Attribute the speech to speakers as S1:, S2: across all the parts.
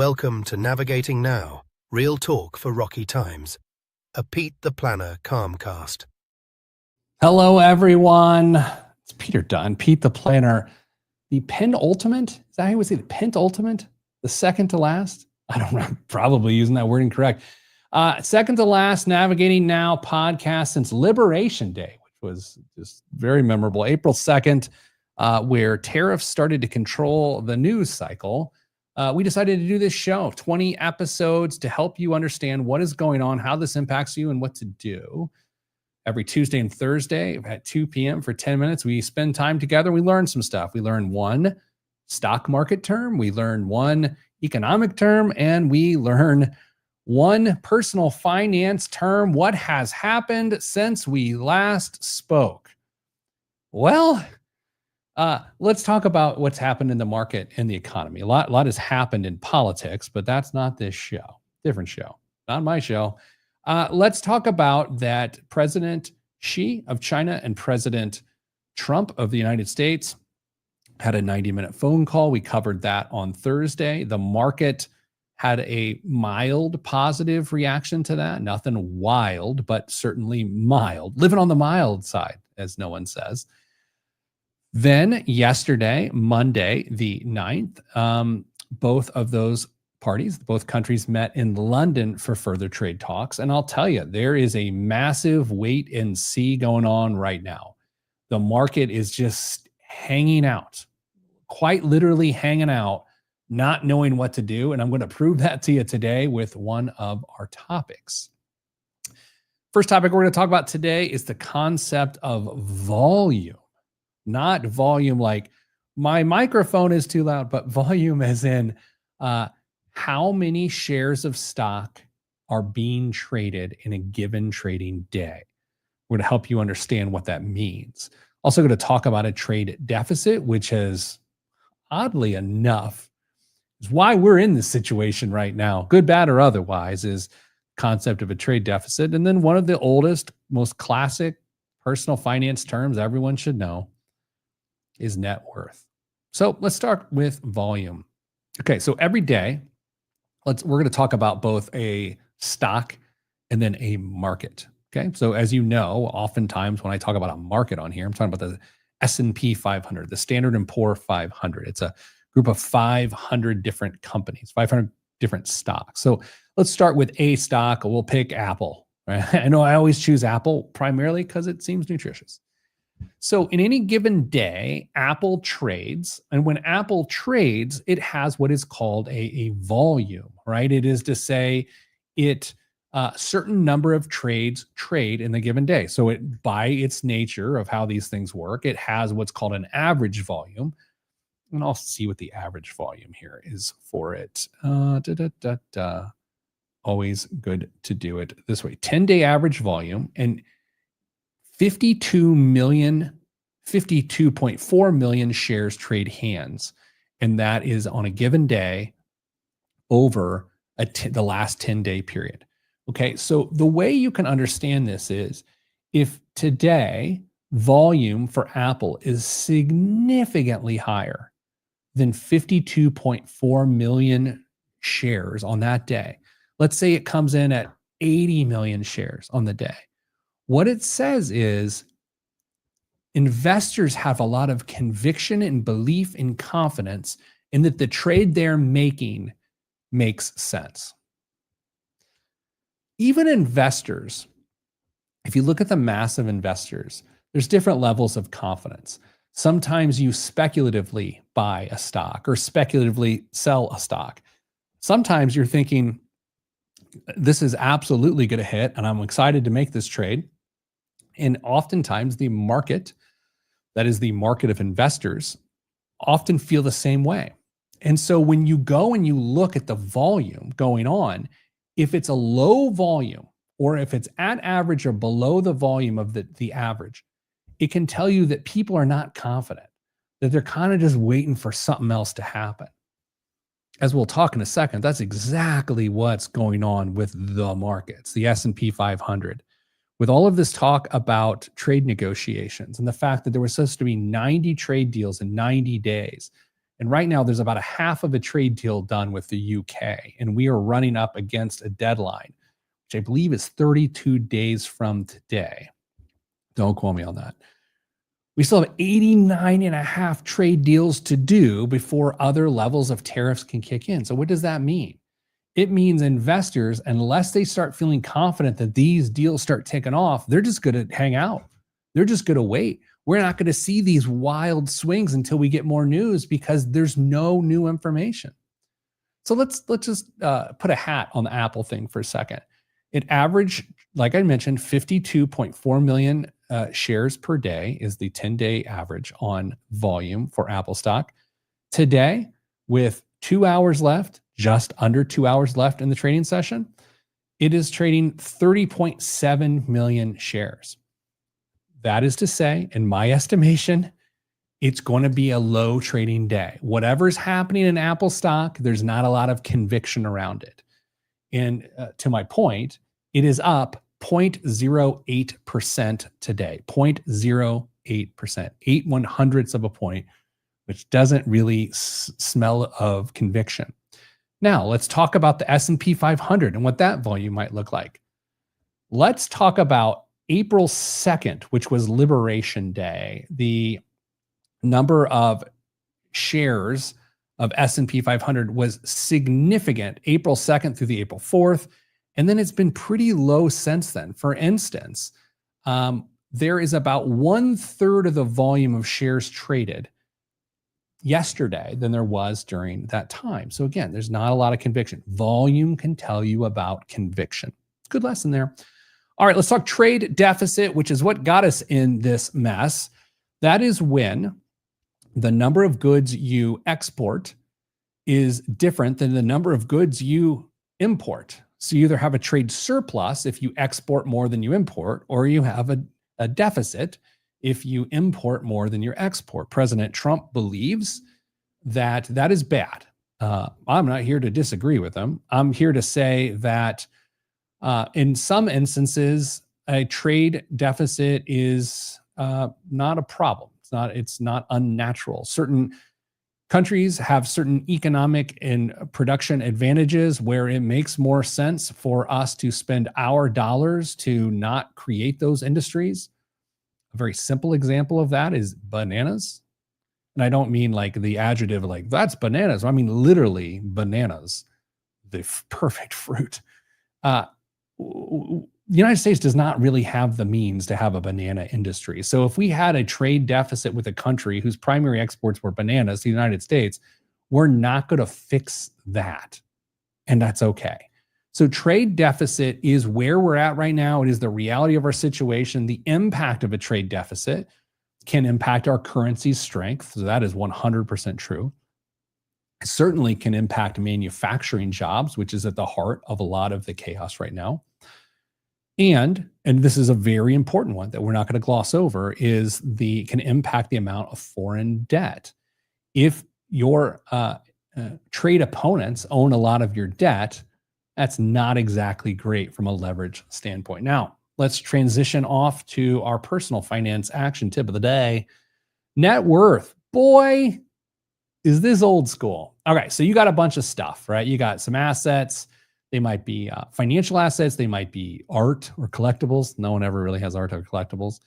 S1: Welcome to Navigating Now, real talk for rocky times. A Pete the Planner Calmcast.
S2: Hello, everyone. It's Peter Dunn, Pete the Planner. The penultimate, is that how you would say the penultimate? The second to last? I don't know, I'm probably using that word incorrect. Second to last Navigating Now podcast since Liberation Day, which was just very memorable. April 2nd, where tariffs started to control the news cycle. We decided to do this show, 20 episodes to help you understand what is going on, how this impacts you, and what to do. Every Tuesday and Thursday at 2 p.m. for 10 minutes, we spend time together. We learn some stuff. We learn one stock market term, we learn one economic term, and we learn one personal finance term. What has happened since we last spoke? Well, let's talk about what's happened in the market and the economy. A lot has happened in politics, but that's not this show. Different show, not my show. Let's talk about that President Xi of China and President Trump of the United States had a 90-minute phone call. We covered that on Thursday. The market had a mild positive reaction to that. Nothing wild, but certainly mild. Living on the mild side, as no one says. Then yesterday, Monday, the 9th, both of those parties, both countries met in London for further trade talks. And I'll tell you, there is a massive wait and see going on right now. The market is just hanging out, quite literally hanging out, not knowing what to do. And I'm going to prove that to you today with one of our topics. First topic we're going to talk about today is the concept of volume. Not volume like my microphone is too loud, but volume as in how many shares of stock are being traded in a given trading day. We're going to help you understand what that means. Also going to talk about a trade deficit, which has, oddly enough, is why we're in this situation right now, good, bad, or otherwise, is concept of a trade deficit. And then one of the oldest, most classic personal finance terms everyone should know is net worth. So let's start with volume. Okay, so every day, we're going to talk about both a stock and then a market. Okay, so as you know, oftentimes when I talk about a market on here, I'm talking about the S&P 500, the Standard & Poor 500. It's a group of 500 different companies, 500 different stocks. So let's start with a stock. We'll pick Apple. Right? I know I always choose Apple primarily because it seems nutritious. So in any given day, Apple trades. And when Apple trades, it has what is called a volume, right? It is to say it certain number of trades trade in the given day. So it, by its nature of how these things work, it has what's called an average volume. And I'll see what the average volume here is for it. Always good to do it this way. 10-day average volume. And 52.4 million shares trade hands. And that is on a given day over the last 10-day period. Okay, so the way you can understand this is if today volume for Apple is significantly higher than 52.4 million shares on that day, let's say it comes in at 80 million shares on the day. What it says is investors have a lot of conviction and belief and confidence in that the trade they're making makes sense. Even investors, if you look at the massive investors, there's different levels of confidence. Sometimes you speculatively buy a stock or speculatively sell a stock. Sometimes you're thinking, this is absolutely going to hit and I'm excited to make this trade. And oftentimes the market, that is the market of investors, often feel the same way. And so when you go and you look at the volume going on, if it's a low volume or if it's at average or below the volume of the average, it can tell you that people are not confident, that they're kind of just waiting for something else to happen. As we'll talk in a second, that's exactly what's going on with the markets, the S&P 500. With all of this talk about trade negotiations and the fact that there was supposed to be 90 trade deals in 90 days, And right now, there's about a half of a trade deal done with the UK. And we are running up against a deadline, which I believe is 32 days from today. Don't quote me on that. We still have 89 and a half trade deals to do before other levels of tariffs can kick in. So what does that mean? It means investors, unless they start feeling confident that these deals start taking off, they're just going to hang out. They're just going to wait. We're not going to see these wild swings until we get more news because there's no new information. So let's just put a hat on the Apple thing for a second. It averaged, like I mentioned, 52.4 million shares per day is the 10-day average on volume for Apple stock. Today, with 2 hours left, just under 2 hours left in the trading session, it is trading 30.7 million shares. That is to say, in my estimation, it's going to be a low trading day. Whatever's happening in Apple stock, there's not a lot of conviction around it. And to my point, it is up 0.08% today, 0.08%, 0.08 of a point, which doesn't really smell of conviction. Now, let's talk about the S&P 500 and what that volume might look like. Let's talk about April 2nd, which was Liberation Day. The number of shares of S&P 500 was significant April 2nd through the April 4th. And then it's been pretty low since then. For instance, there is about 1/3 of the volume of shares traded yesterday than there was during that time. So again, there's not a lot of conviction. Volume can tell you about conviction. Good lesson there. All right, let's talk trade deficit, which is what got us in this mess. That is when the number of goods you export is different than the number of goods you import. So you either have a trade surplus if you export more than you import, or you have a deficit if you import more than you export. President Trump believes that that is bad. I'm not here to disagree with him. I'm here to say that in some instances, a trade deficit is not a problem. It's not unnatural. Certain countries have certain economic and production advantages where it makes more sense for us to spend our dollars to not create those industries. A very simple example of that is bananas. And I don't mean like the adjective like that's bananas. I mean literally bananas, the perfect fruit. The United States does not really have the means to have a banana industry. So if we had a trade deficit with a country whose primary exports were bananas, the United States, we're not going to fix that. And that's okay. So trade deficit is where we're at right now. It is the reality of our situation. The impact of a trade deficit can impact our currency's strength. So that is 100% true. It certainly can impact manufacturing jobs, which is at the heart of a lot of the chaos right now. And this is a very important one that we're not going to gloss over, is can impact the amount of foreign debt. If your trade opponents own a lot of your debt, that's not exactly great from a leverage standpoint. Now, let's transition off to our personal finance action tip of the day. Net worth. Boy, is this old school. Okay, so you got a bunch of stuff, right? You got some assets. They might be financial assets. They might be art or collectibles. No one ever really has art or collectibles.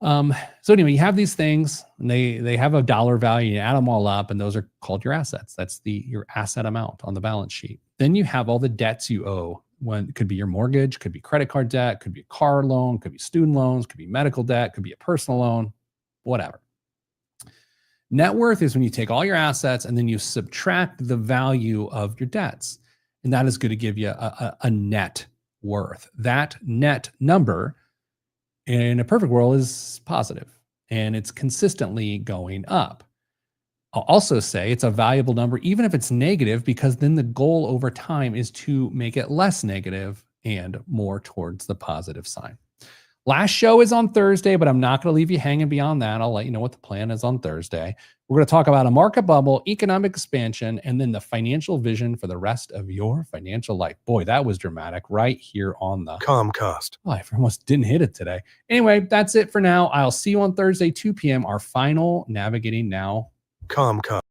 S2: So anyway, you have these things, and they have a dollar value. You add them all up, and those are called your assets. That's your asset amount on the balance sheet. Then you have all the debts you owe. It could be your mortgage, could be credit card debt, could be a car loan, could be student loans, could be medical debt, could be a personal loan, whatever. Net worth is when you take all your assets and then you subtract the value of your debts. And that is going to give you a net worth. That net number in a perfect world is positive, and it's consistently going up. I'll also say it's a valuable number, even if it's negative, because then the goal over time is to make it less negative and more towards the positive sign. Last show is on Thursday, but I'm not going to leave you hanging beyond that. I'll let you know what the plan is on Thursday. We're going to talk about a market bubble, economic expansion, and then the financial vision for the rest of your financial life. Boy, that was dramatic right here on the
S1: Calmcast.
S2: Oh, I almost didn't hit it today. Anyway, that's it for now. I'll see you on Thursday, 2 p.m., our final Navigating Now
S1: Calmcast.